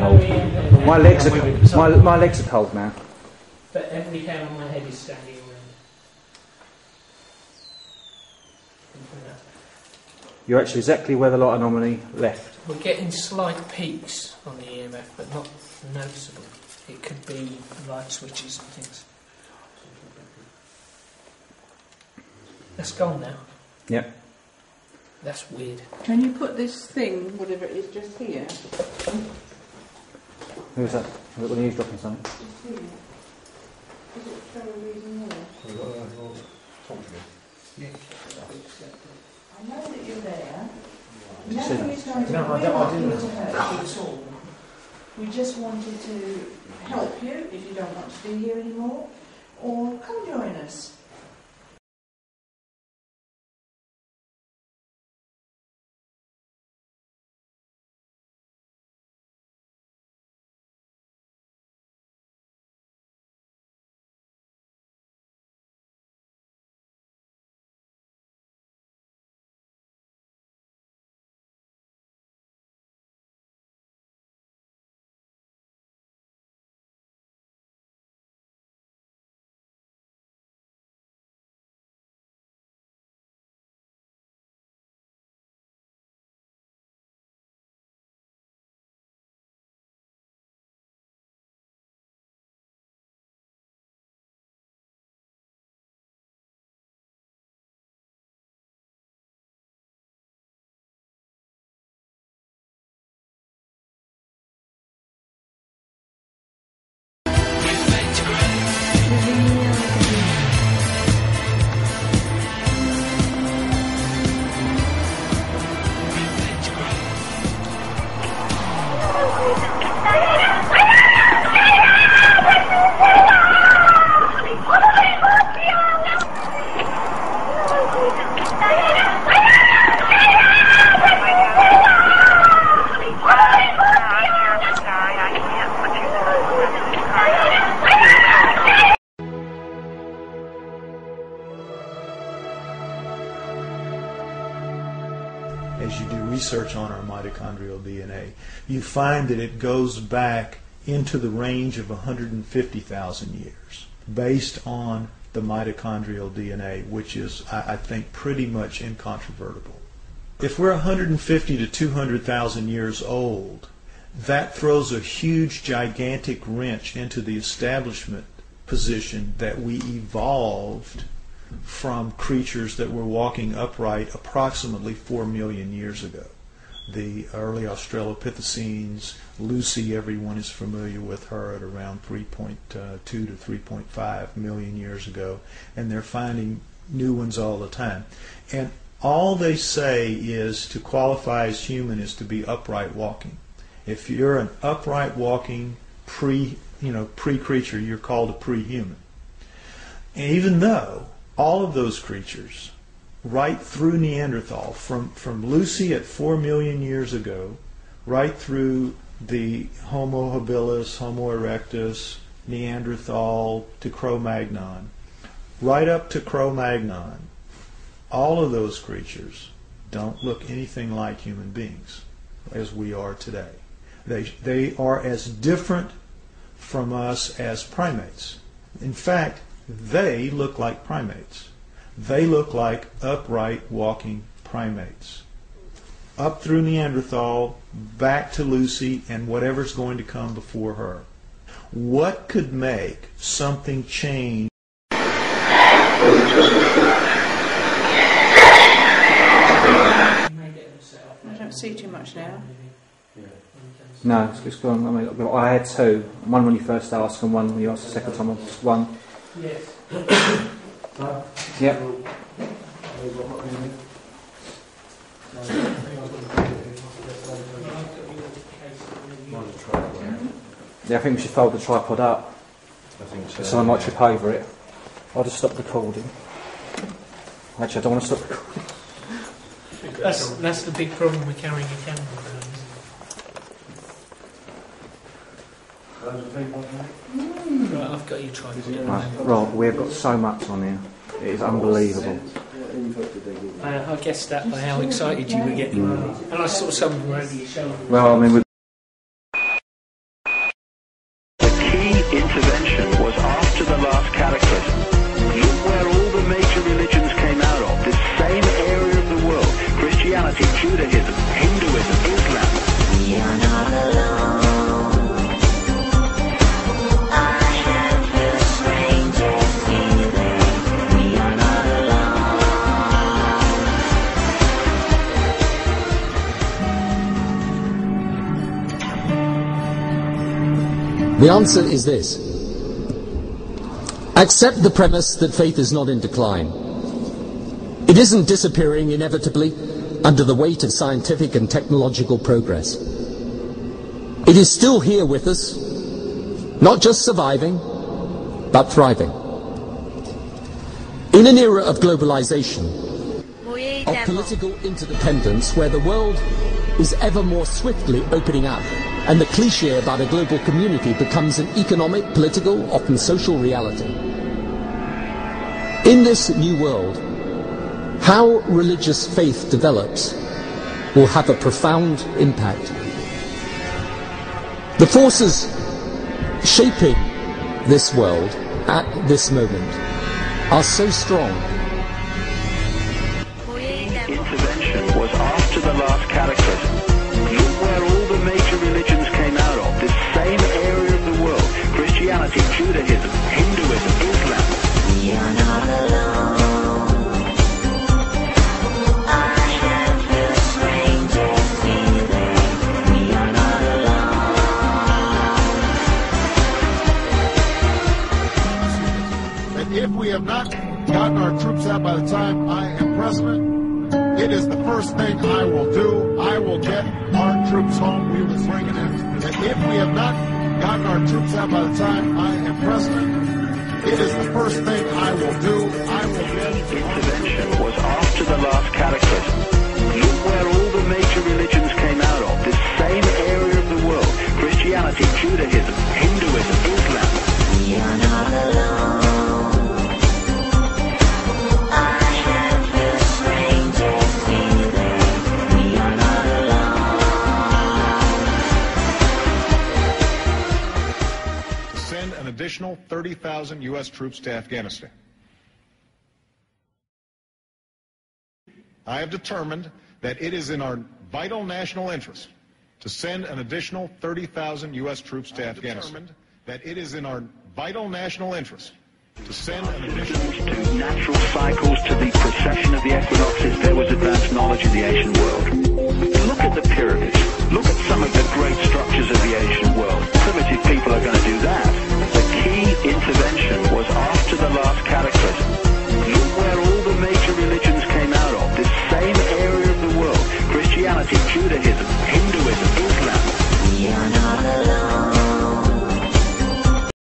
cold. My legs are cold now. But every hair on my head is standing around. You're actually exactly where the light anomaly left. We're getting slight peaks on the EMF, but not noticeable. It could be light switches and things. That's gone now. Yep. That's weird. Can you put this thing, whatever it is, just here? Who's that? When are you dropping something? Just here. Is it for a reason more? I know that you're there. Nothing is going to hurt you at all. We just wanted to help you if you don't want to be here anymore, or come join us. As you do research on our mitochondrial DNA, you find that it goes back into the range of 150,000 years based on the mitochondrial DNA, which is, I think, pretty much incontrovertible. If we're 150 to 200,000 years old, that throws a huge, gigantic wrench into the establishment position that we evolved from creatures that were walking upright approximately 4 million years ago. The early Australopithecines, Lucy, everyone is familiar with her, at around 3.2 to 3.5 million years ago, and they're finding new ones all the time. And all they say is to qualify as human is to be upright walking. If you're an upright walking pre-creature, you're called a pre-human. And even though all of those creatures, right through Neanderthal, from Lucy at 4 million years ago, right through the Homo habilis, Homo erectus, Neanderthal to Cro-Magnon, right up to Cro-Magnon, all of those creatures don't look anything like human beings as we are today. They are as different from us as primates. In fact, they look like primates. They look like upright walking primates. Up through Neanderthal, back to Lucy, and whatever's going to come before her. What could make something change? I don't see too much now. No, it's gone. I mean, I had two. One when you first asked, and one when you asked the second time. One. Yes. Yep. Yeah, I think we should fold the tripod up. I think so. Someone might trip over it. I'll just stop recording. Actually, I don't want to stop recording. That's the big problem with carrying a camera. Right, I've got your tripod. Right, Rob, we've got so much on here. It is unbelievable. I guessed that by how excited you were getting. And I saw some over your shoulder. Well, I mean, The answer is this. Accept the premise that faith is not in decline. It isn't disappearing inevitably under the weight of scientific and technological progress. It is still here with us, not just surviving, but thriving. In an era of globalization, of political interdependence, where the world is ever more swiftly opening up, and the cliché about a global community becomes an economic, political, often social reality. In this new world, how religious faith develops will have a profound impact. The forces shaping this world at this moment are so strong. Intervention was after the last cataclysm. Look where all the major religions came out of, this same area of the world. Christianity, Judaism, Hinduism, Islam. We are not alone. I have the strangest feeling. We are not alone. And if we have not gotten our troops out by the time I am president, it is the first thing I will do. I will get our troops home. We will bring it in. And if we have not gotten our troops out by the time I am president, it is the first thing I will do. I will get... Intervention was after the last cataclysm. Look where all the major religions came out of, this same area of the world. Christianity, Judaism, Hinduism, Islam. We are not alone. An additional 30,000 U.S. troops to Afghanistan. I have determined that it is in our vital national interest to send an additional 30,000 U.S. troops to Afghanistan. That it is in our vital national interest to send an additional... To natural cycles, to the precession of the equinoxes, there was advanced knowledge in the ancient world. Look at the pyramids. Look at some of the great structures of the ancient world. Primitive people are going to do that.